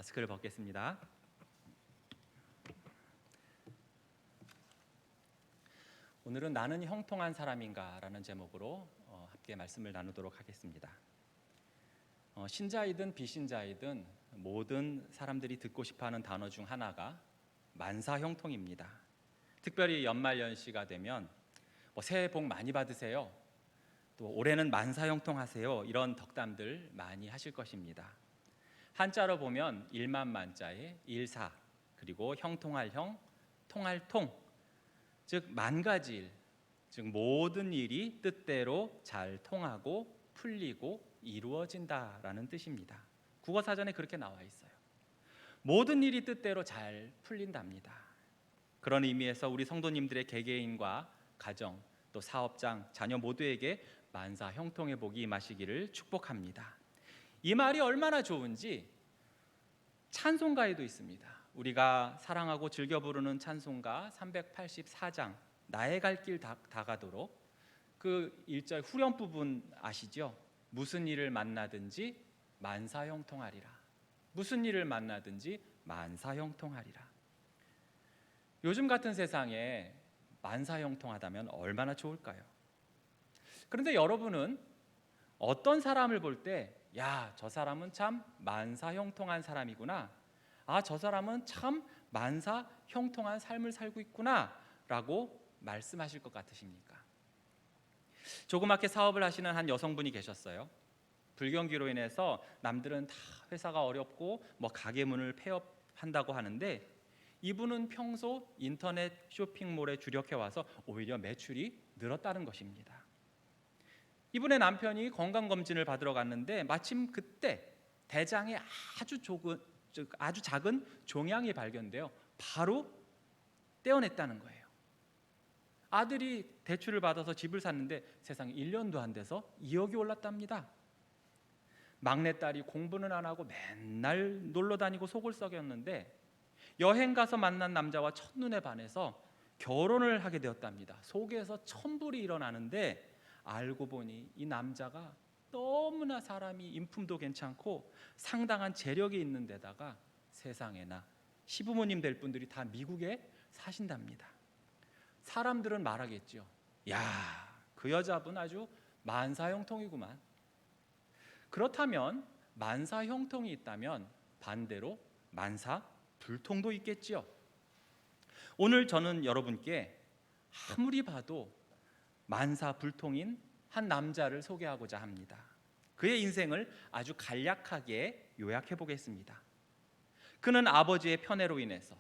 마스크를 벗겠습니다. 오늘은 나는 형통한 사람인가 라는 제목으로 함께 말씀을 나누도록 하겠습니다. 신자이든 비신자이든 모든 사람들이 듣고 싶어하는 단어 중 하나가 만사형통입니다. 특별히 연말연시가 되면 새해 복 많이 받으세요, 또 올해는 만사형통하세요, 이런 덕담들 많이 하실 것입니다. 한자로 보면 일만만자에 일사, 그리고 형통할 형, 통할 통, 즉 만가지 일, 즉 모든 일이 뜻대로 잘 통하고 풀리고 이루어진다라는 뜻입니다. 국어사전에 그렇게 나와 있어요. 모든 일이 뜻대로 잘 풀린답니다. 그런 의미에서 우리 성도님들의 개개인과 가정, 또 사업장, 자녀 모두에게 만사 형통의 복이 임하시기를 축복합니다. 이 말이 얼마나 좋은지 찬송가에도 있습니다. 우리가 사랑하고 즐겨 부르는 찬송가 384장 나의 갈 길 다가도록 그 1절 후렴 부분 아시죠? 무슨 일을 만나든지 만사형통하리라. 무슨 일을 만나든지 만사형통하리라. 요즘 같은 세상에 만사형통하다면 얼마나 좋을까요? 그런데 여러분은 어떤 사람을 볼 때 야, 저 사람은 참 만사형통한 사람이구나, 저 사람은 참 만사형통한 삶을 살고 있구나 라고 말씀하실 것 같으십니까? 조그맣게 사업을 하시는 한 여성분이 계셨어요. 불경기로 인해서 남들은 다 회사가 어렵고 가게 문을 폐업한다고 하는데 이분은 평소 인터넷 쇼핑몰에 주력해 와서 오히려 매출이 늘었다는 것입니다. 이분의 남편이 건강검진을 받으러 갔는데 마침 그때 대장에 아주 작은 종양이 발견되어 바로 떼어냈다는 거예요. 아들이 대출을 받아서 집을 샀는데 세상에 1년도 안 돼서 2억이 올랐답니다. 막내딸이 공부는 안 하고 맨날 놀러 다니고 속을 썩였는데 여행 가서 만난 남자와 첫눈에 반해서 결혼을 하게 되었답니다. 속에서 천불이 일어나는데 알고 보니 이 남자가 너무나 사람이 인품도 괜찮고 상당한 재력이 있는 데다가 세상에나 시부모님 될 분들이 다 미국에 사신답니다. 사람들은 말하겠죠. 야, 그 여자분 아주 만사형통이구만. 그렇다면 만사형통이 있다면 반대로 만사불통도 있겠지요. 오늘 저는 여러분께 아무리 봐도 만사불통인 한 남자를 소개하고자 합니다. 그의 인생을 아주 간략하게 요약해 보겠습니다. 그는 아버지의 편애로 인해서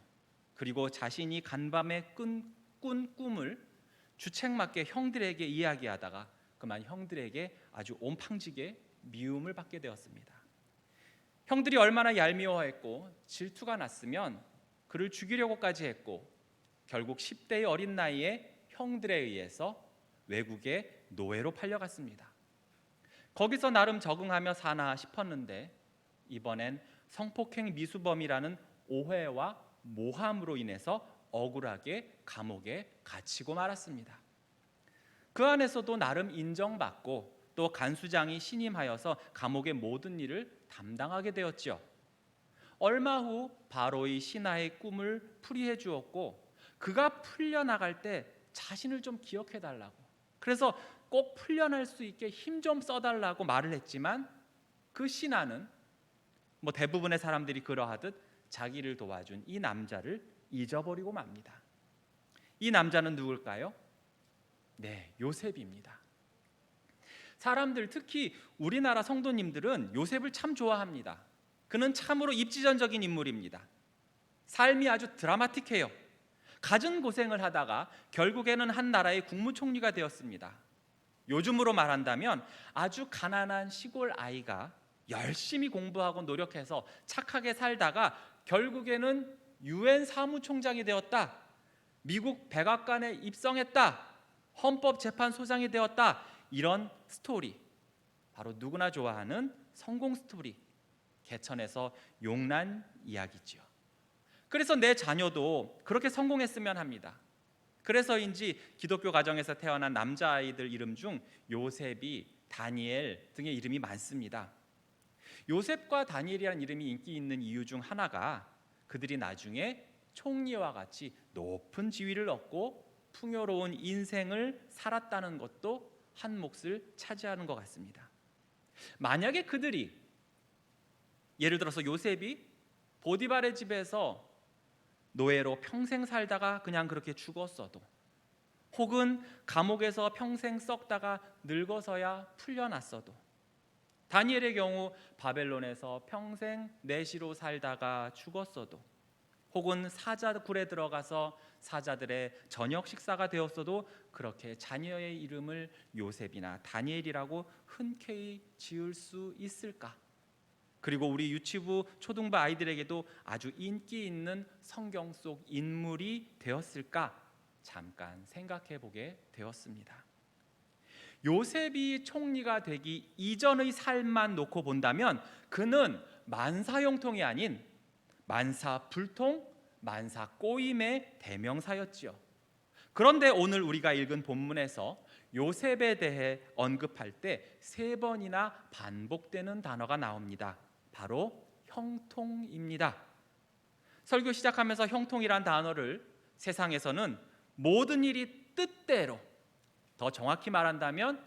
그리고 자신이 간밤에 꾼 꿈을 주책맞게 형들에게 이야기하다가 그만 형들에게 아주 온팡지게 미움을 받게 되었습니다. 형들이 얼마나 얄미워했고 질투가 났으면 그를 죽이려고까지 했고 결국 10대의 어린 나이에 형들에 의해서 외국의 노예로 팔려갔습니다. 거기서 나름 적응하며 사나 싶었는데 이번엔 성폭행 미수범이라는 오해와 모함으로 인해서 억울하게 감옥에 갇히고 말았습니다. 그 안에서도 나름 인정받고 또 간수장이 신임하여서 감옥의 모든 일을 담당하게 되었죠. 얼마 후 바로의 신하의 꿈을 풀이해 주었고 그가 풀려나갈 때 자신을 좀 기억해 달라고, 그래서 꼭 풀려날 수 있게 힘 좀 써달라고 말을 했지만 그 신하는 대부분의 사람들이 그러하듯 자기를 도와준 이 남자를 잊어버리고 맙니다. 이 남자는 누굴까요? 네, 요셉입니다. 사람들, 특히 우리나라 성도님들은 요셉을 참 좋아합니다. 그는 참으로 입지전적인 인물입니다. 삶이 아주 드라마틱해요. 갖은 고생을 하다가 결국에는 한 나라의 국무총리가 되었습니다. 요즘으로 말한다면 아주 가난한 시골 아이가 열심히 공부하고 노력해서 착하게 살다가 결국에는 UN 사무총장이 되었다, 미국 백악관에 입성했다, 헌법재판소장이 되었다, 이런 스토리, 바로 누구나 좋아하는 성공 스토리, 개천에서 용난 이야기죠. 그래서 내 자녀도 그렇게 성공했으면 합니다. 그래서인지 기독교 가정에서 태어난 남자아이들 이름 중 요셉이, 다니엘 등의 이름이 많습니다. 요셉과 다니엘이라는 이름이 인기 있는 이유 중 하나가 그들이 나중에 총리와 같이 높은 지위를 얻고 풍요로운 인생을 살았다는 것도 한 몫을 차지하는 것 같습니다. 만약에 그들이, 예를 들어서 요셉이 보디발의 집에서 노예로 평생 살다가 그냥 그렇게 죽었어도, 혹은 감옥에서 평생 썩다가 늙어서야 풀려났어도, 다니엘의 경우 바벨론에서 평생 내시로 살다가 죽었어도, 혹은 사자굴에 들어가서 사자들의 저녁 식사가 되었어도 그렇게 자녀의 이름을 요셉이나 다니엘이라고 흔쾌히 지을 수 있을까? 그리고 우리 유치부 초등부 아이들에게도 아주 인기 있는 성경 속 인물이 되었을까? 잠깐 생각해 보게 되었습니다. 요셉이 총리가 되기 이전의 삶만 놓고 본다면 그는 만사형통이 아닌 만사불통, 만사꼬임의 대명사였지요. 그런데 오늘 우리가 읽은 본문에서 요셉에 대해 언급할 때 3번이나 반복되는 단어가 나옵니다. 바로 형통입니다. 설교 시작하면서 형통이란 단어를 세상에서는 모든 일이 뜻대로, 더 정확히 말한다면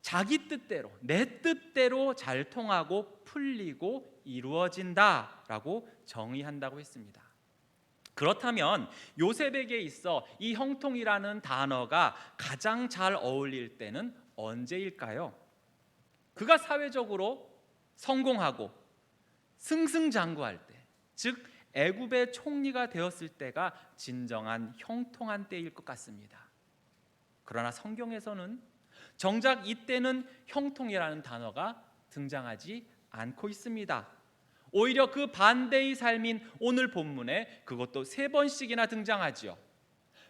자기 뜻대로, 내 뜻대로 잘 통하고 풀리고 이루어진다라고 정의한다고 했습니다. 그렇다면 요셉에게 있어 이 형통이라는 단어가 가장 잘 어울릴 때는 언제일까요? 그가 사회적으로 성공하고 승승장구할 때, 즉 애굽의 총리가 되었을 때가 진정한 형통한 때일 것 같습니다. 그러나 성경에서는 정작 이때는 형통이라는 단어가 등장하지 않고 있습니다. 오히려 그 반대의 삶인 오늘 본문에 그것도 3번씩이나 등장하지요.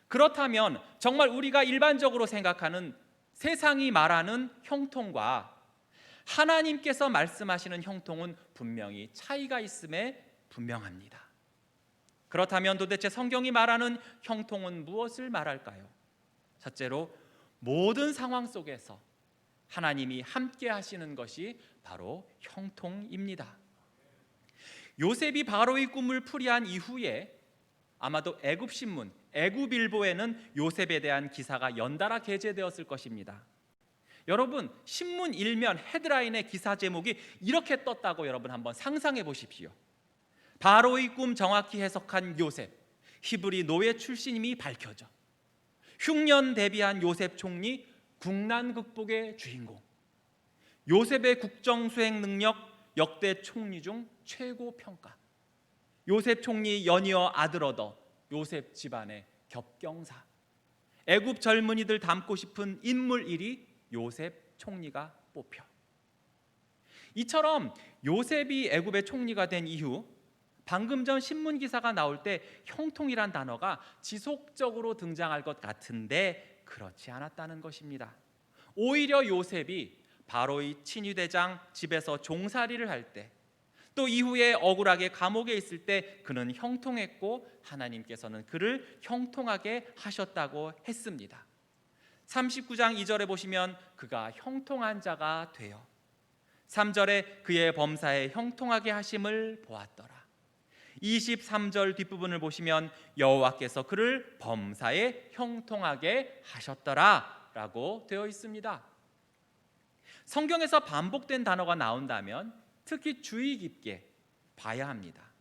그렇다면 정말 우리가 일반적으로 생각하는 세상이 말하는 형통과 하나님께서 말씀하시는 형통은 분명히 차이가 있음에 분명합니다. 그렇다면 도대체 성경이 말하는 형통은 무엇을 말할까요? 첫째로, 모든 상황 속에서 하나님이 함께 하시는 것이 바로 형통입니다. 요셉이 바로의 꿈을 풀이한 이후에 아마도 애굽신문, 애굽일보에는 요셉에 대한 기사가 연달아 게재되었을 것입니다. 여러분, 신문 일면 헤드라인의 기사 제목이 이렇게 떴다고 여러분 한번 상상해 보십시오. 바로의 꿈 정확히 해석한 요셉, 히브리 노예 출신임이 밝혀져. 흉년 대비한 요셉 총리, 국난 극복의 주인공. 요셉의 국정 수행 능력 역대 총리 중 최고 평가. 요셉 총리 연이어 아들 얻어 요셉 집안의 겹경사. 애굽 젊은이들 닮고 싶은 인물 1위 요셉 총리가 뽑혀. 이처럼 요셉이 애굽의 총리가 된 이후 방금 전 신문 기사가 나올 때 형통이란 단어가 지속적으로 등장할 것 같은데 그렇지 않았다는 것입니다. 오히려 요셉이 바로의 친위대장 집에서 종살이를 할 때, 또 이후에 억울하게 감옥에 있을 때 그는 형통했고 하나님께서는 그를 형통하게 하셨다고 했습니다. 39장 2절에 보시면 그가 형통한 자가 되어 3절에 그의 범사에 형통하게 하심을 보았더라. 23절 뒷부분을 보시면 여호와께서 그를 범사에 형통하게 하셨더라 라고 되어 있습니다. 성경에서 반복된 단어가 나온다면 특히 주의 깊게 봐야 합니다.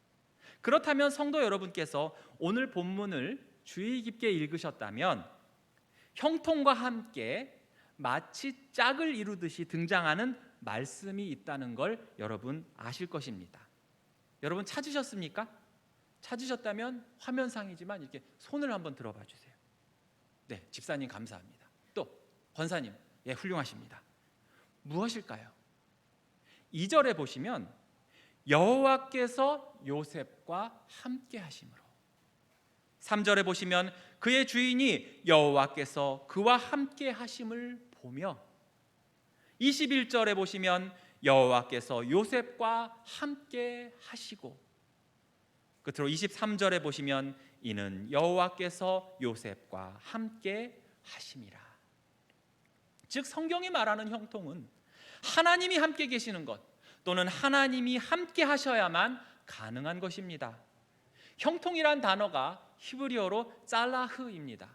그렇다면 성도 여러분께서 오늘 본문을 주의 깊게 읽으셨다면 형통과 함께 마치 짝을 이루듯이 등장하는 말씀이 있다는 걸 여러분 아실 것입니다. 여러분 찾으셨습니까? 찾으셨다면 화면상이지만 이렇게 손을 한번 들어봐 주세요. 네, 집사님 감사합니다. 또 권사님, 예, 훌륭하십니다. 무엇일까요? 2절에 보시면 여호와께서 요셉과 함께 하심으로, 3절에 보시면 그의 주인이 여호와께서 그와 함께 하심을 보며, 21절에 보시면 여호와께서 요셉과 함께 하시고, 끝으로 23절에 보시면 이는 여호와께서 요셉과 함께 하심이라. 즉 성경이 말하는 형통은 하나님이 함께 계시는 것, 또는 하나님이 함께 하셔야만 가능한 것입니다. 형통이란 단어가 히브리어로 짤라흐입니다.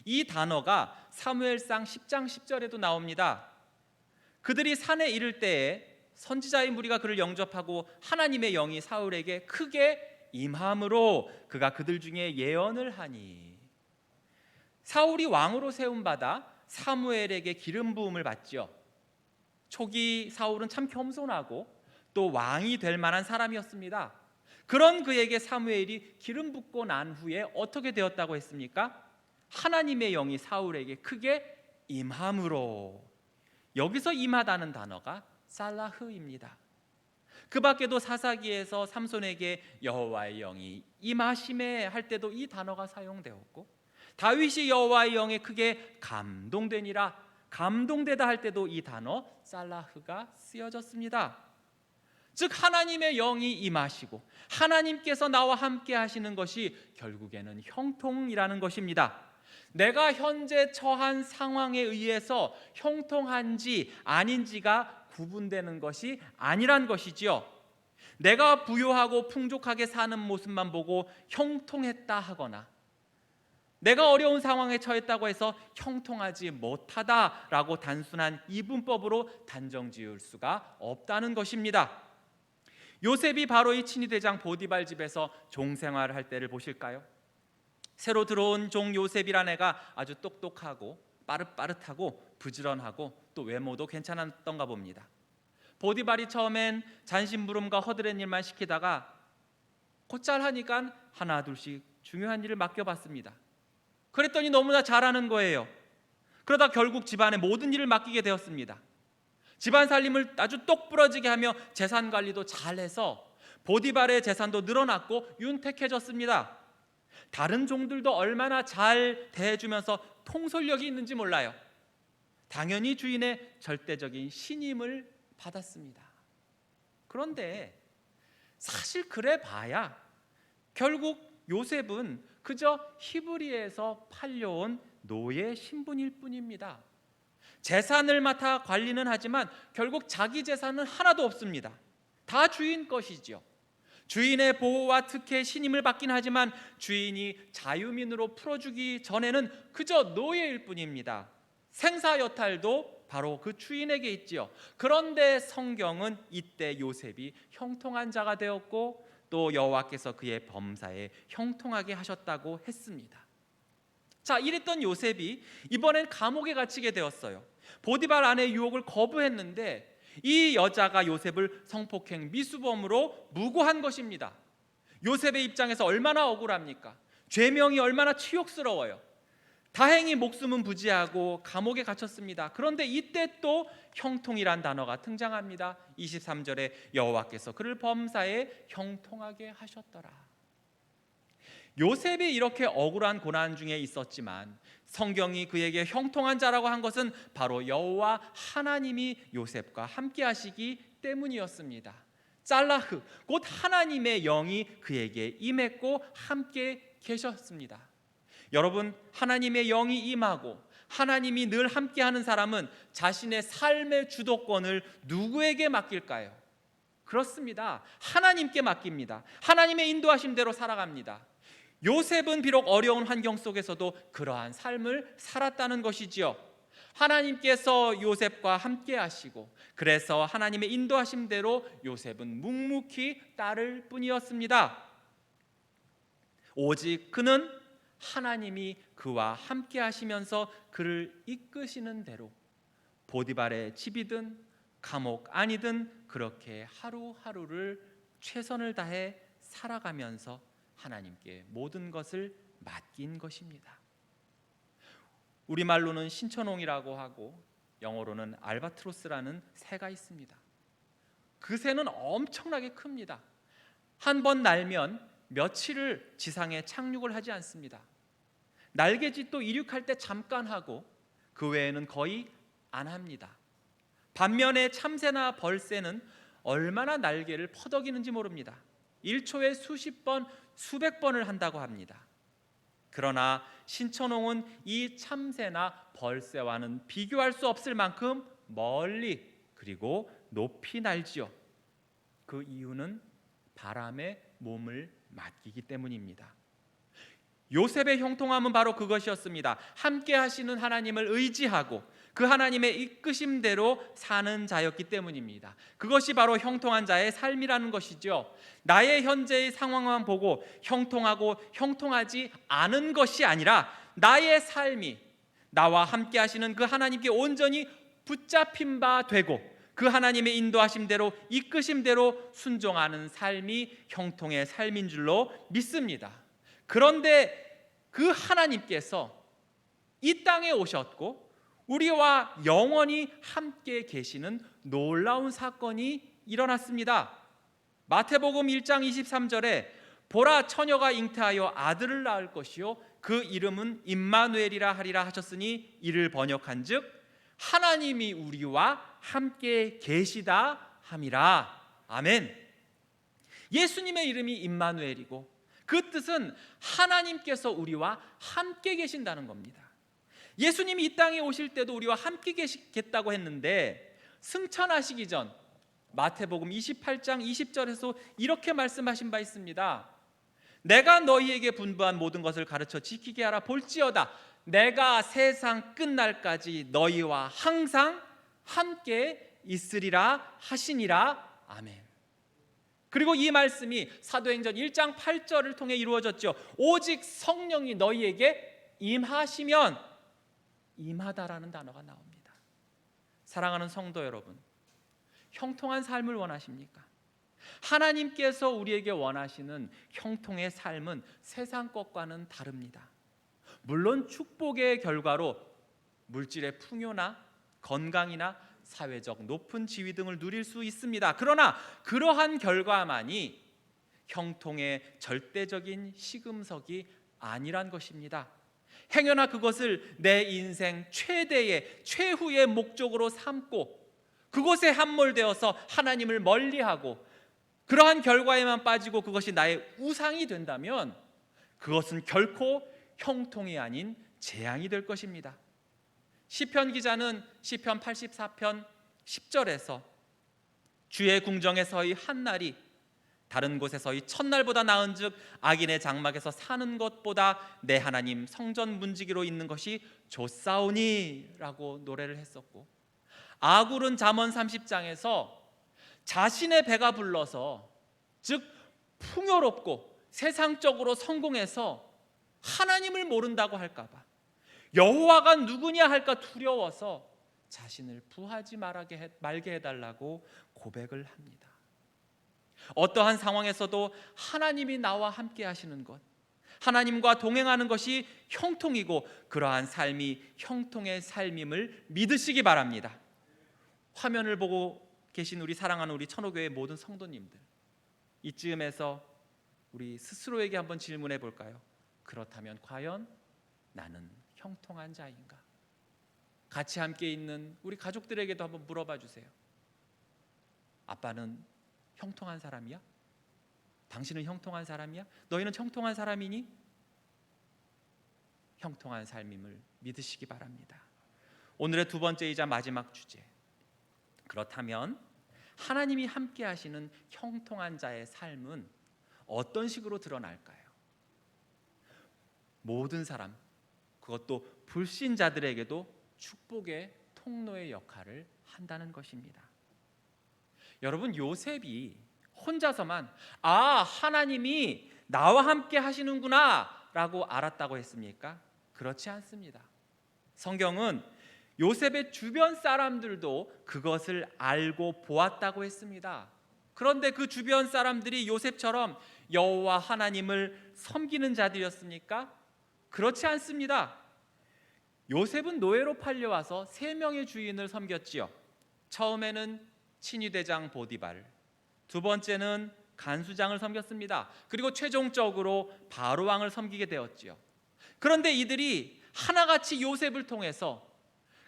이 단어가 사무엘상 10장 10절에도 나옵니다. 그들이 산에 이를 때에 선지자의 무리가 그를 영접하고 하나님의 영이 사울에게 크게 임함으로 그가 그들 중에 예언을 하니. 사울이 왕으로 세움받아 사무엘에게 기름 부음을 받죠. 초기 사울은 참 겸손하고 또 왕이 될 만한 사람이었습니다. 그런 그에게 사무엘이 기름 붓고 난 후에 어떻게 되었다고 했습니까? 하나님의 영이 사울에게 크게 임함으로. 여기서 임하다는 단어가 살라흐입니다. 그 밖에도 사사기에서 삼손에게 여호와의 영이 임하심에 할 때도 이 단어가 사용되었고, 다윗이 여호와의 영에 크게 감동되니라, 감동되다 할 때도 이 단어 살라흐가 쓰여졌습니다. 즉 하나님의 영이 임하시고 하나님께서 나와 함께 하시는 것이 결국에는 형통이라는 것입니다. 내가 현재 처한 상황에 의해서 형통한지 아닌지가 구분되는 것이 아니란 것이지요. 내가 부유하고 풍족하게 사는 모습만 보고 형통했다 하거나, 내가 어려운 상황에 처했다고 해서 형통하지 못하다라고 단순한 이분법으로 단정 지을 수가 없다는 것입니다. 요셉이 바로의 친위대장 보디발 집에서 종생활을 할 때를 보실까요? 새로 들어온 종 요셉이란 애가 아주 똑똑하고 빠릇빠릇하고 부지런하고 또 외모도 괜찮았던가 봅니다. 보디발이 처음엔 잔심부름과 허드렛 일만 시키다가 곧잘 하니까 하나 둘씩 중요한 일을 맡겨봤습니다. 그랬더니 너무나 잘하는 거예요. 그러다 결국 집안의 모든 일을 맡기게 되었습니다. 집안 살림을 아주 똑부러지게 하며 재산 관리도 잘해서 보디발의 재산도 늘어났고 윤택해졌습니다. 다른 종들도 얼마나 잘 대해주면서 통솔력이 있는지 몰라요. 당연히 주인의 절대적인 신임을 받았습니다. 그런데 사실 그래 봐야 결국 요셉은 그저 히브리에서 팔려온 노예 신분일 뿐입니다. 재산을 맡아 관리는 하지만 결국 자기 재산은 하나도 없습니다. 다 주인 것이지요. 주인의 보호와 특혜 신임을 받긴 하지만 주인이 자유민으로 풀어주기 전에는 그저 노예일 뿐입니다. 생사여탈도 바로 그 주인에게 있지요. 그런데 성경은 이때 요셉이 형통한 자가 되었고 또 여호와께서 그의 범사에 형통하게 하셨다고 했습니다. 자, 이랬던 요셉이 이번엔 감옥에 갇히게 되었어요. 보디발 아내의 유혹을 거부했는데 이 여자가 요셉을 성폭행 미수범으로 무고한 것입니다. 요셉의 입장에서 얼마나 억울합니까? 죄명이 얼마나 치욕스러워요. 다행히 목숨은 부지하고 감옥에 갇혔습니다. 그런데 이때 또 형통이란 단어가 등장합니다. 23절에 여호와께서 그를 범사에 형통하게 하셨더라. 요셉이 이렇게 억울한 고난 중에 있었지만 성경이 그에게 형통한 자라고 한 것은 바로 여호와 하나님이 요셉과 함께 하시기 때문이었습니다. 짤라흐, 곧 하나님의 영이 그에게 임했고 함께 계셨습니다. 여러분, 하나님의 영이 임하고 하나님이 늘 함께하는 사람은 자신의 삶의 주도권을 누구에게 맡길까요? 그렇습니다. 하나님께 맡깁니다. 하나님의 인도하심대로 살아갑니다. 요셉은 비록 어려운 환경 속에서도 그러한 삶을 살았다는 것이지요. 하나님께서 요셉과 함께 하시고 그래서 하나님의 인도하심대로 요셉은 묵묵히 따를 뿐이었습니다. 오직 그는 하나님이 그와 함께 하시면서 그를 이끄시는 대로 보디발의 집이든 감옥 안이든 그렇게 하루하루를 최선을 다해 살아가면서 하나님께 모든 것을 맡긴 것입니다. 우리말로는 신천홍이라고 하고 영어로는 알바트로스라는 새가 있습니다. 그 새는 엄청나게 큽니다. 한 번 날면 며칠을 지상에 착륙을 하지 않습니다. 날개짓도 이륙할 때 잠깐 하고 그 외에는 거의 안 합니다. 반면에 참새나 벌새는 얼마나 날개를 퍼덕이는지 모릅니다. 1초에 수십 번, 수백 번을 한다고 합니다. 그러나 신천홍은 이 참새나 벌새와는 비교할 수 없을 만큼 멀리 그리고 높이 날지요. 그 이유는 바람에 몸을 맡기기 때문입니다. 요셉의 형통함은 바로 그것이었습니다. 함께 하시는 하나님을 의지하고 그 하나님의 이끄심대로 사는 자였기 때문입니다. 그것이 바로 형통한 자의 삶이라는 것이죠. 나의 현재의 상황만 보고 형통하고 형통하지 않은 것이 아니라 나의 삶이 나와 함께 하시는 그 하나님께 온전히 붙잡힌 바 되고 그 하나님의 인도하심대로 이끄심대로 순종하는 삶이 형통의 삶인 줄로 믿습니다. 그런데 그 하나님께서 이 땅에 오셨고 우리와 영원히 함께 계시는 놀라운 사건이 일어났습니다. 마태복음 1장 23절에 보라 처녀가 잉태하여 아들을 낳을 것이요 그 이름은 임마누엘이라 하리라 하셨으니 이를 번역한즉 하나님이 우리와 함께 계시다 함이라. 아멘. 예수님의 이름이 임마누엘이고 그 뜻은 하나님께서 우리와 함께 계신다는 겁니다. 예수님이 이 땅에 오실 때도 우리와 함께 계시겠다고 했는데 승천하시기 전 마태복음 28장 20절에서 이렇게 말씀하신 바 있습니다. 내가 너희에게 분부한 모든 것을 가르쳐 지키게 하라. 볼지어다 내가 세상 끝날까지 너희와 항상 함께 있으리라 하시니라. 아멘. 그리고 이 말씀이 사도행전 1장 8절을 통해 이루어졌죠. 오직 성령이 너희에게 임하시면 임하다라는 단어가 나옵니다. 사랑하는 성도 여러분, 형통한 삶을 원하십니까? 하나님께서 우리에게 원하시는 형통의 삶은 세상 것과는 다릅니다. 물론 축복의 결과로 물질의 풍요나 건강이나 사회적 높은 지위 등을 누릴 수 있습니다. 그러나 그러한 결과만이 형통의 절대적인 시금석이 아니란 것입니다. 행여나 그것을 내 인생 최대의 최후의 목적으로 삼고 그것에 함몰되어서 하나님을 멀리하고 그러한 결과에만 빠지고 그것이 나의 우상이 된다면 그것은 결코 형통이 아닌 재앙이 될 것입니다. 시편 기자는 시편 84편 10절에서 주의 궁정에 서이 한 날이 다른 곳에서의 첫날보다 나은즉 악인의 장막에서 사는 것보다 내 하나님 성전 문지기로 있는 것이 좋사오니 라고 노래를 했었고, 아굴은 잠언 30장에서 자신의 배가 불러서 즉 풍요롭고 세상적으로 성공해서 하나님을 모른다고 할까봐 여호와가 누구냐 할까 두려워서 자신을 부하지 말게 해달라고 고백을 합니다. 어떠한 상황에서도 하나님이 나와 함께 하시는 것, 하나님과 동행하는 것이 형통이고 그러한 삶이 형통의 삶임을 믿으시기 바랍니다. 화면을 보고 계신 우리 사랑하는 우리 천호교회 모든 성도님들, 이쯤에서 우리 스스로에게 한번 질문해 볼까요? 그렇다면 과연 나는 형통한 자인가? 같이 함께 있는 우리 가족들에게도 한번 물어봐 주세요. 아빠는 형통한 사람이야? 당신은 형통한 사람이야? 너희는 형통한 사람이니? 형통한 삶임을 믿으시기 바랍니다. 오늘의 두 번째이자 마지막 주제, 그렇다면 하나님이 함께 하시는 형통한 자의 삶은 어떤 식으로 드러날까요? 모든 사람, 그것도 불신자들에게도 축복의 통로의 역할을 한다는 것입니다. 여러분, 요셉이 혼자서만 하나님이 나와 함께 하시는구나 라고 알았다고 했습니까? 그렇지 않습니다. 성경은 요셉의 주변 사람들도 그것을 알고 보았다고 했습니다. 그런데 그 주변 사람들이 요셉처럼 여호와 하나님을 섬기는 자들이었습니까? 그렇지 않습니다. 요셉은 노예로 팔려와서 3명의 주인을 섬겼지요. 처음에는 친위대장 보디발, 두 번째는 간수장을 섬겼습니다. 그리고 최종적으로 바로 왕을 섬기게 되었지요. 그런데 이들이 하나같이 요셉을 통해서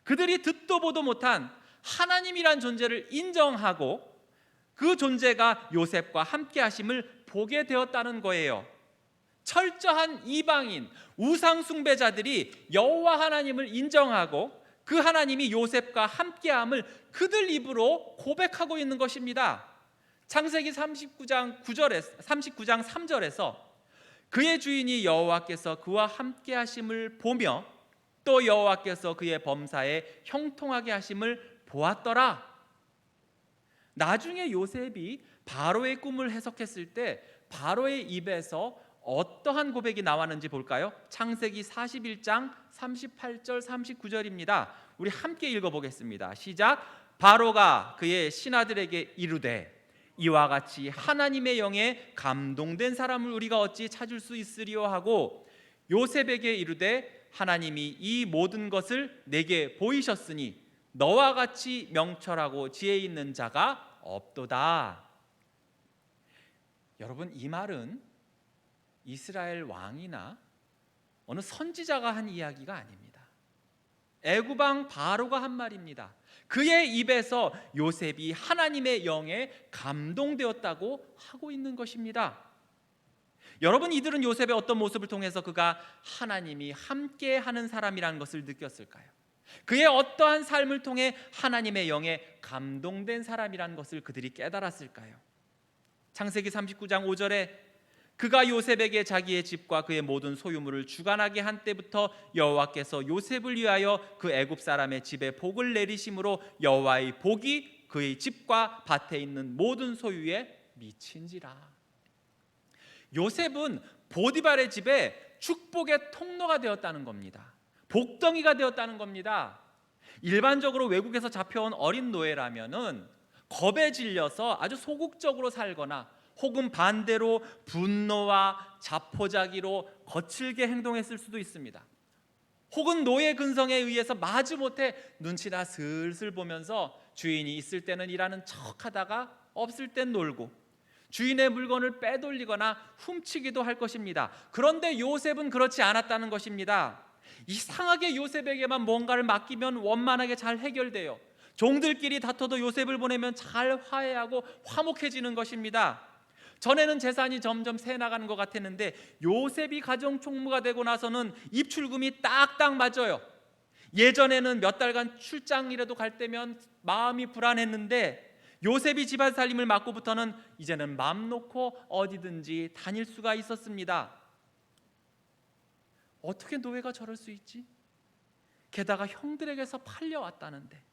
그들이 듣도 보도 못한 하나님이란 존재를 인정하고 그 존재가 요셉과 함께 하심을 보게 되었다는 거예요. 철저한 이방인 우상 숭배자들이 여호와 하나님을 인정하고 그 하나님이 요셉과 함께함을 그들 입으로 고백하고 있는 것입니다. 창세기 39장 3절에서 그의 주인이 여호와께서 그와 함께 하심을 보며 또 여호와께서 그의 범사에 형통하게 하심을 보았더라. 나중에 요셉이 바로의 꿈을 해석했을 때 바로의 입에서 어떠한 고백이 나왔는지 볼까요? 창세기 41장 38절 39절입니다. 우리 함께 읽어보겠습니다. 시작. 바로가 그의 신하들에게 이르되 이와 같이 하나님의 영에 감동된 사람을 우리가 어찌 찾을 수 있으리요 하고 요셉에게 이르되 하나님이 이 모든 것을 내게 보이셨으니 너와 같이 명철하고 지혜 있는 자가 없도다. 여러분, 이 말은 이스라엘 왕이나 어느 선지자가 한 이야기가 아닙니다. 애굽 왕 바로가 한 말입니다. 그의 입에서 요셉이 하나님의 영에 감동되었다고 하고 있는 것입니다. 여러분, 이들은 요셉의 어떤 모습을 통해서 그가 하나님이 함께하는 사람이라는 것을 느꼈을까요? 그의 어떠한 삶을 통해 하나님의 영에 감동된 사람이라는 것을 그들이 깨달았을까요? 창세기 39장 5절에 그가 요셉에게 자기의 집과 그의 모든 소유물을 주관하게 한 때부터 여호와께서 요셉을 위하여 그 애굽 사람의 집에 복을 내리심으로 여호와의 복이 그의 집과 밭에 있는 모든 소유에 미친지라. 요셉은 보디발의 집에 축복의 통로가 되었다는 겁니다. 복덩이가 되었다는 겁니다. 일반적으로 외국에서 잡혀온 어린 노예라면은 겁에 질려서 아주 소극적으로 살거나 혹은 반대로 분노와 자포자기로 거칠게 행동했을 수도 있습니다. 혹은 노예 근성에 의해서 마지못해 눈치나 슬슬 보면서 주인이 있을 때는 일하는 척하다가 없을 땐 놀고 주인의 물건을 빼돌리거나 훔치기도 할 것입니다. 그런데 요셉은 그렇지 않았다는 것입니다. 이상하게 요셉에게만 뭔가를 맡기면 원만하게 잘 해결돼요. 종들끼리 다퉈도 요셉을 보내면 잘 화해하고 화목해지는 것입니다. 전에는 재산이 점점 새 나가는 것 같았는데 요셉이 가정 총무가 되고 나서는 입출금이 딱딱 맞아요. 예전에는 몇 달간 출장이라도 갈 때면 마음이 불안했는데 요셉이 집안 살림을 맡고부터는 이제는 마음 놓고 어디든지 다닐 수가 있었습니다. 어떻게 노예가 저럴 수 있지? 게다가 형들에게서 팔려왔다는데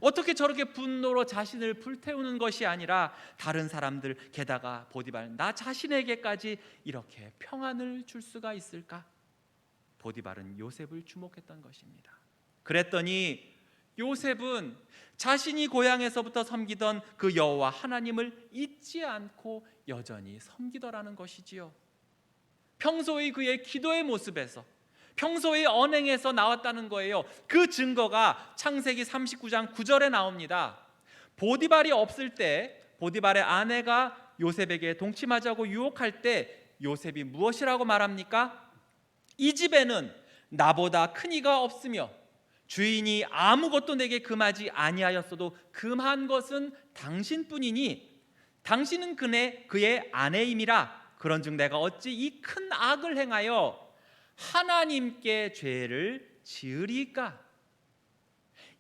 어떻게 저렇게 분노로 자신을 불태우는 것이 아니라 다른 사람들, 게다가 보디발 나 자신에게까지 이렇게 평안을 줄 수가 있을까? 보디발은 요셉을 주목했던 것입니다. 그랬더니 요셉은 자신이 고향에서부터 섬기던 그 여호와 하나님을 잊지 않고 여전히 섬기더라는 것이지요. 평소의 그의 기도의 모습에서, 평소의 언행에서 나왔다는 거예요. 그 증거가 창세기 39장 9절에 나옵니다. 보디발이 없을 때 보디발의 아내가 요셉에게 동침하자고 유혹할 때 요셉이 무엇이라고 말합니까? 이 집에는 나보다 큰 이가 없으며 주인이 아무것도 내게 금하지 아니하였어도 금한 것은 당신뿐이니 당신은 그의 아내임이라. 그런즉 내가 어찌 이 큰 악을 행하여 하나님께 죄를 지으리까?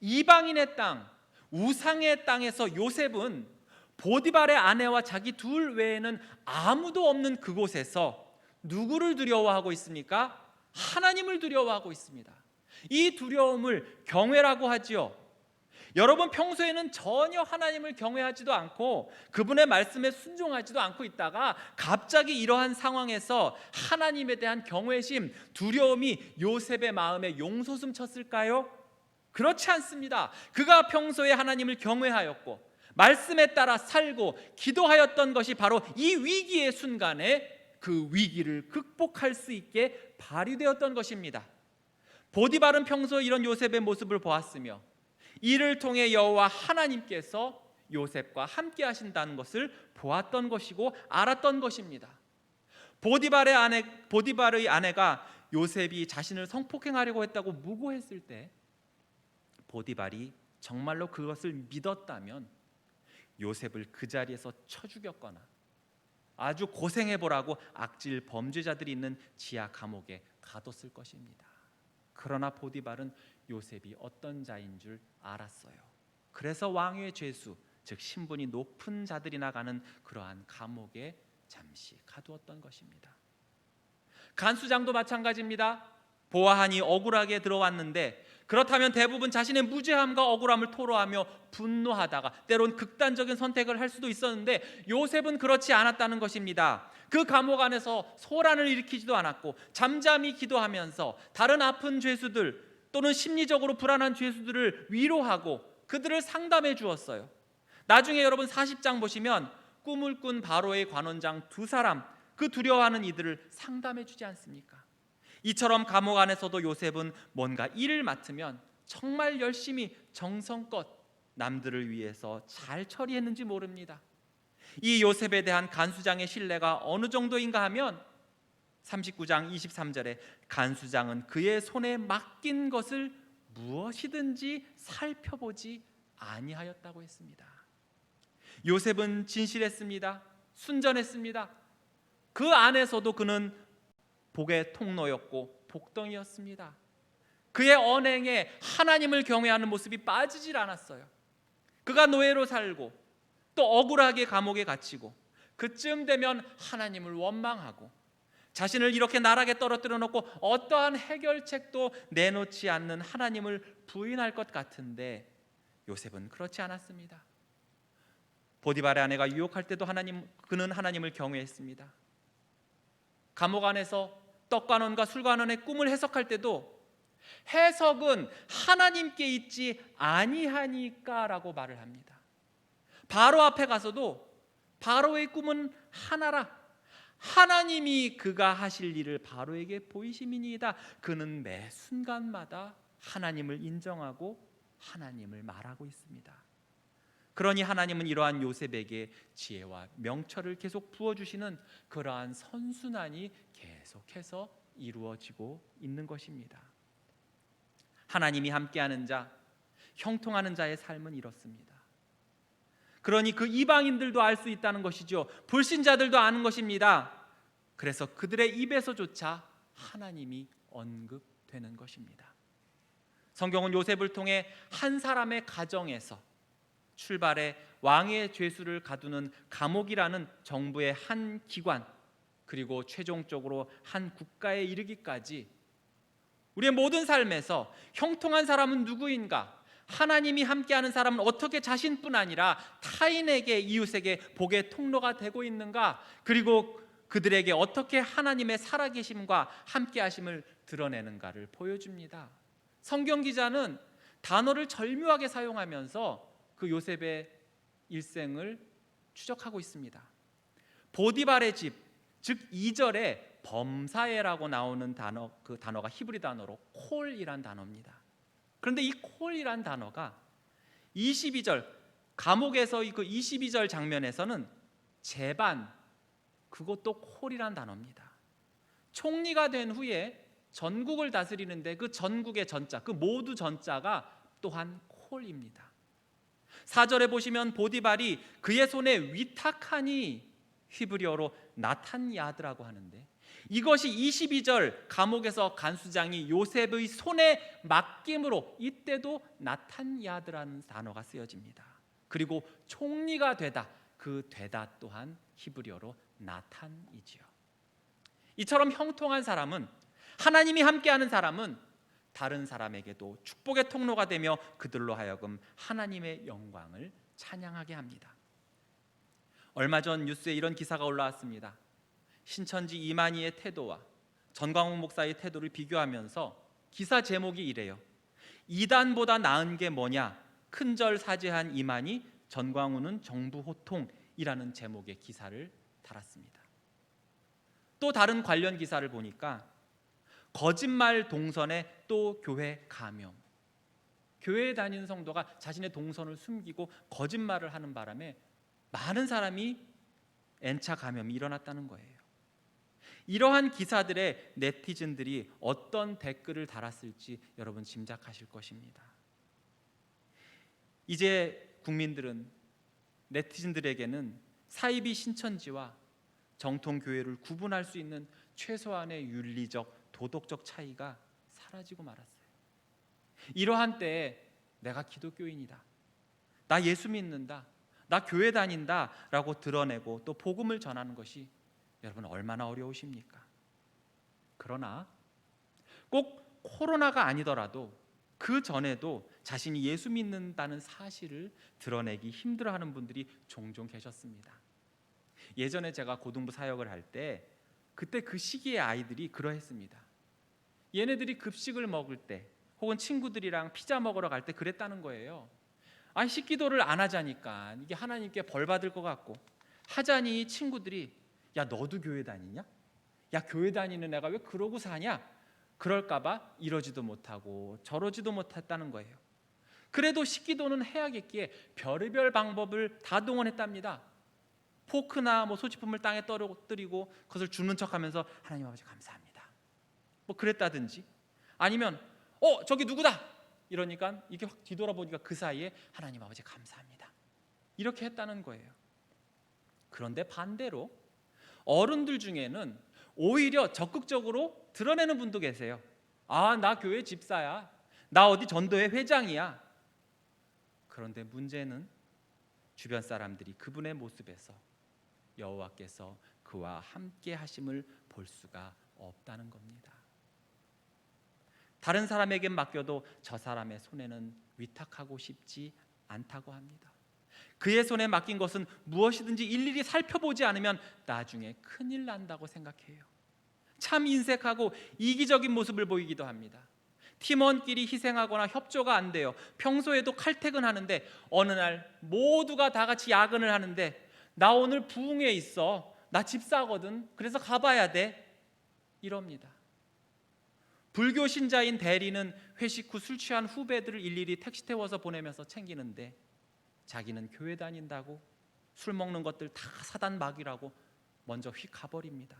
이방인의 땅, 우상의 땅에서 요셉은 보디발의 아내와 자기 둘 외에는 아무도 없는 그곳에서 누구를 두려워하고 있습니까? 하나님을 두려워하고 있습니다. 이 두려움을 경외라고 하지요. 여러분, 평소에는 전혀 하나님을 경외하지도 않고 그분의 말씀에 순종하지도 않고 있다가 갑자기 이러한 상황에서 하나님에 대한 경외심, 두려움이 요셉의 마음에 용솟음 쳤을까요? 그렇지 않습니다. 그가 평소에 하나님을 경외하였고 말씀에 따라 살고 기도하였던 것이 바로 이 위기의 순간에 그 위기를 극복할 수 있게 발휘되었던 것입니다. 보디발은 평소 이런 요셉의 모습을 보았으며 이를 통해 여호와 하나님께서 요셉과 함께 하신다는 것을 보았던 것이고 알았던 것입니다. 보디발의 아내가 요셉이 자신을 성폭행하려고 했다고 무고했을 때 보디발이 정말로 그것을 믿었다면 요셉을 그 자리에서 쳐 죽였거나 아주 고생해보라고 악질 범죄자들이 있는 지하 감옥에 가뒀을 것입니다. 그러나 보디발은 요셉이 어떤 자인 줄 알았어요. 그래서 왕의 죄수, 즉 신분이 높은 자들이나 가는 그러한 감옥에 잠시 가두었던 것입니다. 간수장도 마찬가지입니다. 보아하니 억울하게 들어왔는데 그렇다면 대부분 자신의 무죄함과 억울함을 토로하며 분노하다가 때론 극단적인 선택을 할 수도 있었는데 요셉은 그렇지 않았다는 것입니다. 그 감옥 안에서 소란을 일으키지도 않았고 잠잠히 기도하면서 다른 아픈 죄수들 또는 심리적으로 불안한 죄수들을 위로하고 그들을 상담해 주었어요. 나중에 여러분 40장 보시면 꿈을 꾼 바로의 관원장 두 사람, 그 두려워하는 이들을 상담해 주지 않습니까? 이처럼 감옥 안에서도 요셉은 뭔가 일을 맡으면 정말 열심히 정성껏 남들을 위해서 잘 처리했는지 모릅니다. 이 요셉에 대한 간수장의 신뢰가 어느 정도인가 하면 39장 23절에 간수장은 그의 손에 맡긴 것을 무엇이든지 살펴보지 아니하였다고 했습니다. 요셉은 진실했습니다. 순전했습니다. 그 안에서도 그는 복의 통로였고 복덩이였습니다. 그의 언행에 하나님을 경외하는 모습이 빠지질 않았어요. 그가 노예로 살고 또 억울하게 감옥에 갇히고 그쯤 되면 하나님을 원망하고 자신을 이렇게 나락에 떨어뜨려 놓고 어떠한 해결책도 내놓지 않는 하나님을 부인할 것 같은데 요셉은 그렇지 않았습니다. 보디발의 아내가 유혹할 때도 그는 하나님을 경외했습니다. 감옥 안에서 떡관원과 술관원의 꿈을 해석할 때도 해석은 하나님께 있지 아니하니까라고 말을 합니다. 바로 앞에 가서도 바로의 꿈은 하나라, 하나님이 그가 하실 일을 바로에게 보이심이니이다. 그는 매 순간마다 하나님을 인정하고 하나님을 말하고 있습니다. 그러니 하나님은 이러한 요셉에게 지혜와 명철을 계속 부어주시는 그러한 선순환이 계속해서 이루어지고 있는 것입니다. 하나님이 함께하는 자, 형통하는 자의 삶은 이렇습니다. 그러니 그 이방인들도 알 수 있다는 것이죠. 불신자들도 아는 것입니다. 그래서 그들의 입에서조차 하나님이 언급되는 것입니다. 성경은 요셉을 통해 한 사람의 가정에서 출발해 왕의 죄수를 가두는 감옥이라는 정부의 한 기관, 그리고 최종적으로 한 국가에 이르기까지 우리의 모든 삶에서 형통한 사람은 누구인가, 하나님이 함께하는 사람은 어떻게 자신뿐 아니라 타인에게, 이웃에게 복의 통로가 되고 있는가, 그리고 그들에게 어떻게 하나님의 살아계심과 함께하심을 드러내는가를 보여줍니다. 성경 기자는 단어를 절묘하게 사용하면서 그 요셉의 일생을 추적하고 있습니다. 보디발의 집, 즉 2절에 범사에라고 나오는 단어, 그 단어가 히브리 단어로 콜이란 단어입니다. 그런데 이 콜이란 단어가 22절 감옥에서 그 22절 장면에서는 제반, 그것도 콜이란 단어입니다. 총리가 된 후에 전국을 다스리는데 그 전국의 전자, 그 모두 전자가 또한 콜입니다. 4절에 보시면 보디발이 그의 손에 위탁하니 히브리어로 나탄야드라고 하는데 이것이 22절 감옥에서 간수장이 요셉의 손에 맡김으로 이때도 나탄야드라는 단어가 쓰여집니다. 그리고 총리가 되다, 그 되다 또한 히브리어로 나탄이지요. 이처럼 형통한 사람은, 하나님이 함께하는 사람은 다른 사람에게도 축복의 통로가 되며 그들로 하여금 하나님의 영광을 찬양하게 합니다. 얼마 전 뉴스에 이런 기사가 올라왔습니다. 신천지 이만희의 태도와 전광훈 목사의 태도를 비교하면서 기사 제목이 이래요. 이단보다 나은 게 뭐냐, 큰절 사죄한 이만희, 전광훈은 정부 호통이라는 제목의 기사를 달았습니다. 또 다른 관련 기사를 보니까 거짓말 동선에 또 교회 감염, 교회에 다니는 성도가 자신의 동선을 숨기고 거짓말을 하는 바람에 많은 사람이 N차 감염이 일어났다는 거예요. 이러한 기사들에 네티즌들이 어떤 댓글을 달았을지 여러분 짐작하실 것입니다. 이제 국민들은, 네티즌들에게는 사이비 신천지와 정통교회를 구분할 수 있는 최소한의 윤리적, 도덕적 차이가 사라지고 말았어요. 이러한 때에 내가 기독교인이다, 나 예수 믿는다, 나 교회 다닌다라고 드러내고 또 복음을 전하는 것이 여러분 얼마나 어려우십니까? 그러나 꼭 코로나가 아니더라도 그 전에도 자신이 예수 믿는다는 사실을 드러내기 힘들어하는 분들이 종종 계셨습니다. 예전에 제가 고등부 사역을 할 때 그때 그 시기의 아이들이 그러했습니다. 얘네들이 급식을 먹을 때 혹은 친구들이랑 피자 먹으러 갈 때 그랬다는 거예요. 아니 식기도를 안 하자니까 이게 하나님께 벌 받을 것 같고, 하자니 친구들이 야 너도 교회 다니냐? 야 교회 다니는 애가 왜 그러고 사냐? 그럴까봐 이러지도 못하고 저러지도 못했다는 거예요. 그래도 식기도는 해야겠기에 별의별 방법을 다 동원했답니다. 포크나 뭐 소지품을 땅에 떨어뜨리고 그것을 주는 척하면서 하나님 아버지 감사합니다. 뭐 그랬다든지, 아니면 저기 누구다 이러니까 이게 확 뒤돌아보니까 그 사이에 하나님 아버지 감사합니다. 이렇게 했다는 거예요. 그런데 반대로 어른들 중에는 오히려 적극적으로 드러내는 분도 계세요. 나 교회 집사야. 나 어디 전도회 회장이야. 그런데 문제는 주변 사람들이 그분의 모습에서 여호와께서 그와 함께 하심을 볼 수가 없다는 겁니다. 다른 사람에게 맡겨도 저 사람의 손에는 위탁하고 싶지 않다고 합니다. 그의 손에 맡긴 것은 무엇이든지 일일이 살펴보지 않으면 나중에 큰일 난다고 생각해요. 참 인색하고 이기적인 모습을 보이기도 합니다. 팀원끼리 희생하거나 협조가 안 돼요. 평소에도 칼퇴근하는데 어느 날 모두가 다 같이 야근을 하는데 나 오늘 부흥회 있어. 나 집사거든. 그래서 가봐야 돼. 이럽니다. 불교 신자인 대리는 회식 후 술 취한 후배들을 일일이 택시 태워서 보내면서 챙기는데 자기는 교회 다닌다고 술 먹는 것들 다 사단막이라고 먼저 휙 가버립니다.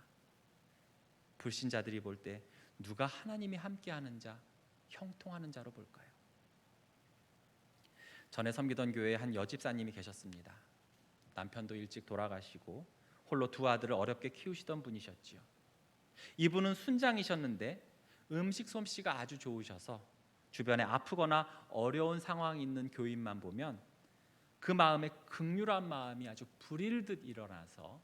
불신자들이 볼 때 누가 하나님이 함께하는 자, 형통하는 자로 볼까요? 전에 섬기던 교회에 한 여집사님이 계셨습니다. 남편도 일찍 돌아가시고 홀로 두 아들을 어렵게 키우시던 분이셨지요. 이분은 순장이셨는데 음식 솜씨가 아주 좋으셔서 주변에 아프거나 어려운 상황이 있는 교인만 보면 그 마음에 긍휼한 마음이 아주 불일 듯 일어나서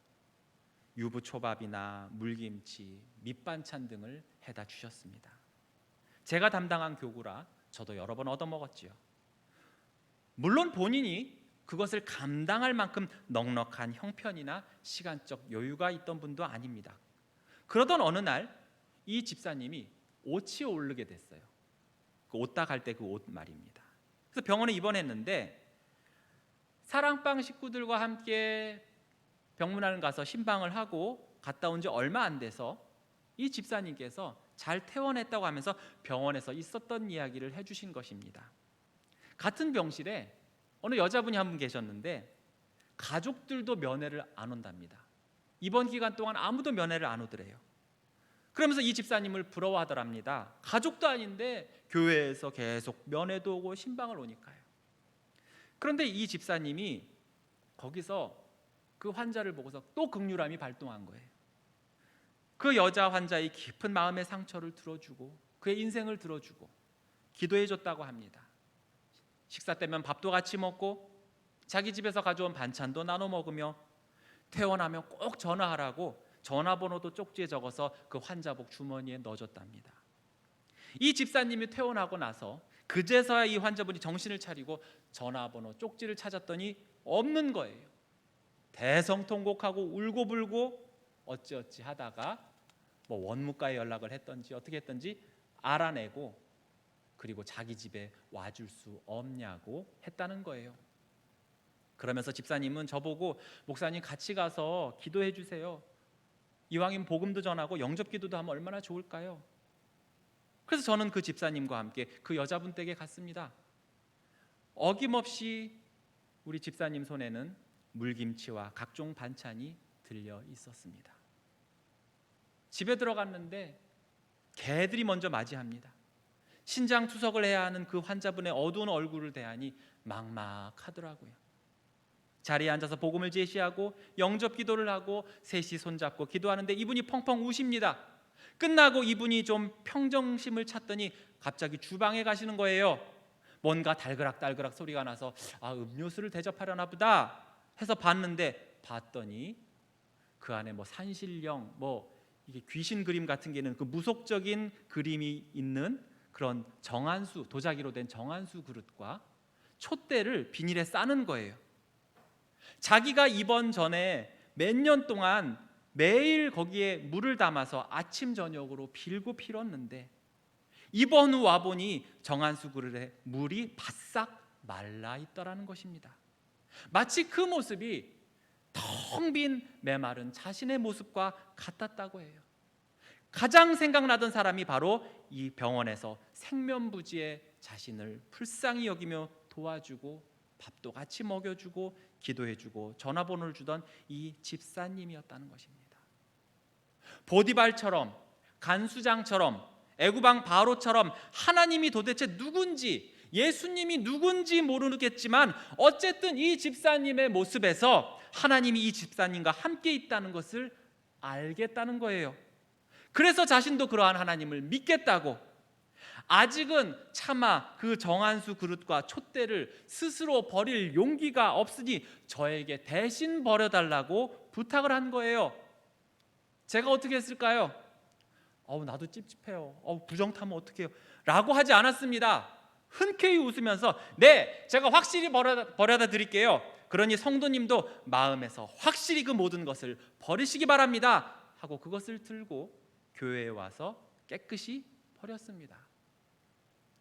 유부초밥이나 물김치, 밑반찬 등을 해다 주셨습니다. 제가 담당한 교구라 저도 여러 번 얻어먹었지요. 물론 본인이 그것을 감당할 만큼 넉넉한 형편이나 시간적 여유가 있던 분도 아닙니다. 그러던 어느 날 이 집사님이 옷이 오르게 됐어요. 그 옷다 갈 때 그 옷 말입니다. 그래서 병원에 입원했는데 사랑방 식구들과 함께 병문안을 가서 신방을 하고 갔다 온 지 얼마 안 돼서 이 집사님께서 잘 퇴원했다고 하면서 병원에서 있었던 이야기를 해주신 것입니다. 같은 병실에 어느 여자분이 한 분 계셨는데 가족들도 면회를 안 온답니다. 입원 기간 동안 아무도 면회를 안 오더래요. 그러면서 이 집사님을 부러워하더랍니다. 가족도 아닌데 교회에서 계속 면회도 오고 신방을 오니까요. 그런데 이 집사님이 거기서 그 환자를 보고서 또 긍휼함이 발동한 거예요. 그 여자 환자의 깊은 마음의 상처를 들어주고 그의 인생을 들어주고 기도해 줬다고 합니다. 식사 때면 밥도 같이 먹고 자기 집에서 가져온 반찬도 나눠 먹으며 퇴원하면 꼭 전화하라고 전화번호도 쪽지에 적어서 그 환자복 주머니에 넣어줬답니다. 이 집사님이 퇴원하고 나서 그제서야 이 환자분이 정신을 차리고 전화번호 쪽지를 찾았더니 없는 거예요. 대성통곡하고 울고불고 어찌어찌 하다가 뭐 원무과에 연락을 했던지 어떻게 했던지 알아내고 그리고 자기 집에 와줄 수 없냐고 했다는 거예요. 그러면서 집사님은 저보고 목사님 같이 가서 기도해 주세요. 이왕이면 복음도 전하고 영접 기도도 하면 얼마나 좋을까요? 그래서 저는 그 집사님과 함께 그 여자분 댁에 갔습니다. 어김없이 우리 집사님 손에는 물김치와 각종 반찬이 들려 있었습니다. 집에 들어갔는데 개들이 먼저 맞이합니다. 신장 투석을 해야 하는 그 환자분의 어두운 얼굴을 대하니 막막하더라고요. 자리에 앉아서 복음을 제시하고 영접 기도를 하고 셋이 손잡고 기도하는데 이분이 펑펑 우십니다. 끝나고 이분이 좀 평정심을 찾더니 갑자기 주방에 가시는 거예요. 뭔가 달그락달그락 소리가 나서 음료수를 대접하려나 보다 해서 봤더니 그 안에 뭐 산신령, 뭐 이게 귀신 그림 같은 게는 그 무속적인 그림이 있는 그런 정한수, 도자기로 된 정한수 그릇과 촛대를 비닐에 싸는 거예요. 자기가 입원 전에 몇 년 동안 매일 거기에 물을 담아서 아침 저녁으로 빌고 필었는데 입원 후 와보니 정한수 그릇에 물이 바싹 말라 있더라는 것입니다. 마치 그 모습이 텅 빈 메마른 자신의 모습과 같았다고 해요. 가장 생각나던 사람이 바로 이 병원에서 생면부지의 자신을 불쌍히 여기며 도와주고 밥도 같이 먹여주고 기도해주고 전화번호를 주던 이 집사님이었다는 것입니다. 보디발처럼, 간수장처럼, 애구방 바로처럼 하나님이 도대체 누군지, 예수님이 누군지 모르겠지만 어쨌든 이 집사님의 모습에서 하나님이 이 집사님과 함께 있다는 것을 알겠다는 거예요. 그래서 자신도 그러한 하나님을 믿겠다고, 아직은 차마 그 정한수 그릇과 촛대를 스스로 버릴 용기가 없으니 저에게 대신 버려달라고 부탁을 한 거예요. 제가 어떻게 했을까요? 나도 찝찝해요. 부정 타면 어떡해요? 라고 하지 않았습니다. 흔쾌히 웃으면서 네, 제가 확실히 버려다 드릴게요. 그러니 성도님도 마음에서 확실히 그 모든 것을 버리시기 바랍니다 하고 그것을 들고 교회에 와서 깨끗이 버렸습니다.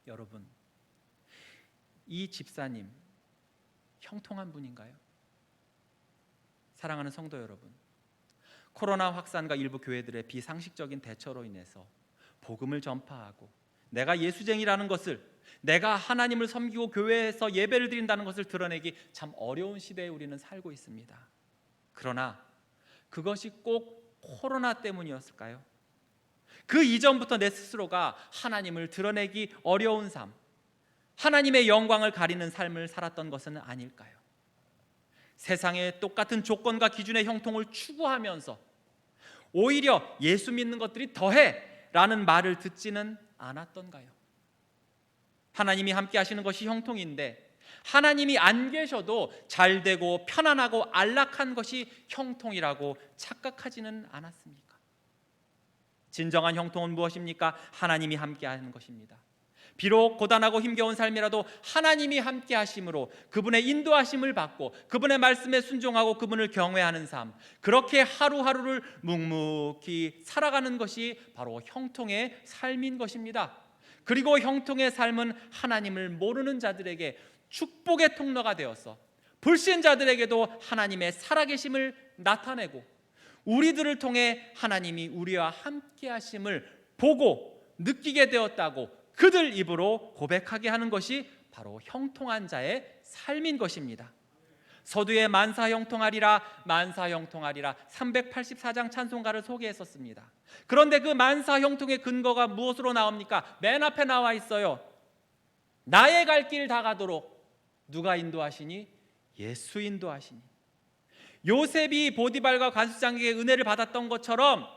여러분, 이 집사님 형통한 분인가요? 사랑하는 성도 여러분, 코로나 확산과 일부 교회들의 비상식적인 대처로 인해서 복음을 전파하고 내가 예수쟁이라는 것을, 내가 하나님을 섬기고 교회에서 예배를 드린다는 것을 드러내기 참 어려운 시대에 우리는 살고 있습니다. 그러나 그것이 꼭 코로나 때문이었을까요? 그 이전부터 내 스스로가 하나님을 드러내기 어려운 삶, 하나님의 영광을 가리는 삶을 살았던 것은 아닐까요? 세상의 똑같은 조건과 기준의 형통을 추구하면서 오히려 예수 믿는 것들이 더해 라는 말을 듣지는 않았던가요? 하나님이 함께 하시는 것이 형통인데 하나님이 안 계셔도 잘 되고 편안하고 안락한 것이 형통이라고 착각하지는 않았습니까? 진정한 형통은 무엇입니까? 하나님이 함께 하는 것입니다. 비록 고단하고 힘겨운 삶이라도 하나님이 함께 하심으로 그분의 인도하심을 받고 그분의 말씀에 순종하고 그분을 경외하는 삶, 그렇게 하루하루를 묵묵히 살아가는 것이 바로 형통의 삶인 것입니다. 그리고 형통의 삶은 하나님을 모르는 자들에게 축복의 통로가 되어서 불신자들에게도 하나님의 살아계심을 나타내고 우리들을 통해 하나님이 우리와 함께 하심을 보고 느끼게 되었다고 그들 입으로 고백하게 하는 것이 바로 형통한 자의 삶인 것입니다. 서두에 만사형통하리라 384장 찬송가를 소개했었습니다. 그런데 그 만사형통의 근거가 무엇으로 나옵니까? 맨 앞에 나와 있어요. 나의 갈 길 다 가도록 누가 인도하시니? 예수 인도하시니. 요셉이 보디발과 간수장에게 은혜를 받았던 것처럼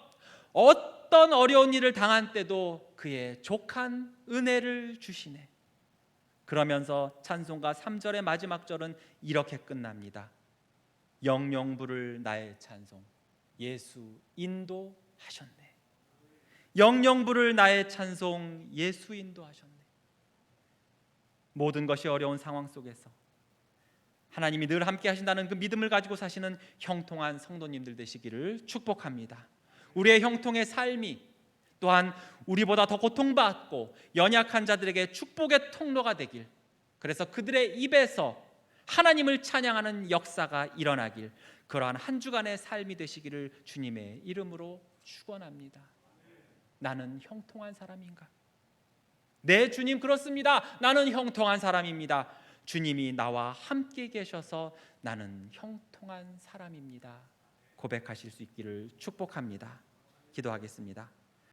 어떤 어려운 일을 당한 때도 그의 족한 은혜를 주시네. 그러면서 찬송가 3절의 마지막 절은 이렇게 끝납니다. 영영 부를 나의 찬송 예수 인도하셨네. 영영 부를 나의 찬송 예수 인도하셨네. 모든 것이 어려운 상황 속에서 하나님이 늘 함께 하신다는 그 믿음을 가지고 사시는 형통한 성도님들 되시기를 축복합니다. 우리의 형통의 삶이 또한 우리보다 더 고통받고 연약한 자들에게 축복의 통로가 되길, 그래서 그들의 입에서 하나님을 찬양하는 역사가 일어나길, 그러한 한 주간의 삶이 되시기를 주님의 이름으로 축원합니다. 나는 형통한 사람인가? 네, 주님, 그렇습니다. 나는 형통한 사람입니다. 주님이 나와 함께 계셔서 나는 형통한 사람입니다. 고백하실 수 있기를 축복합니다. 기도하겠습니다.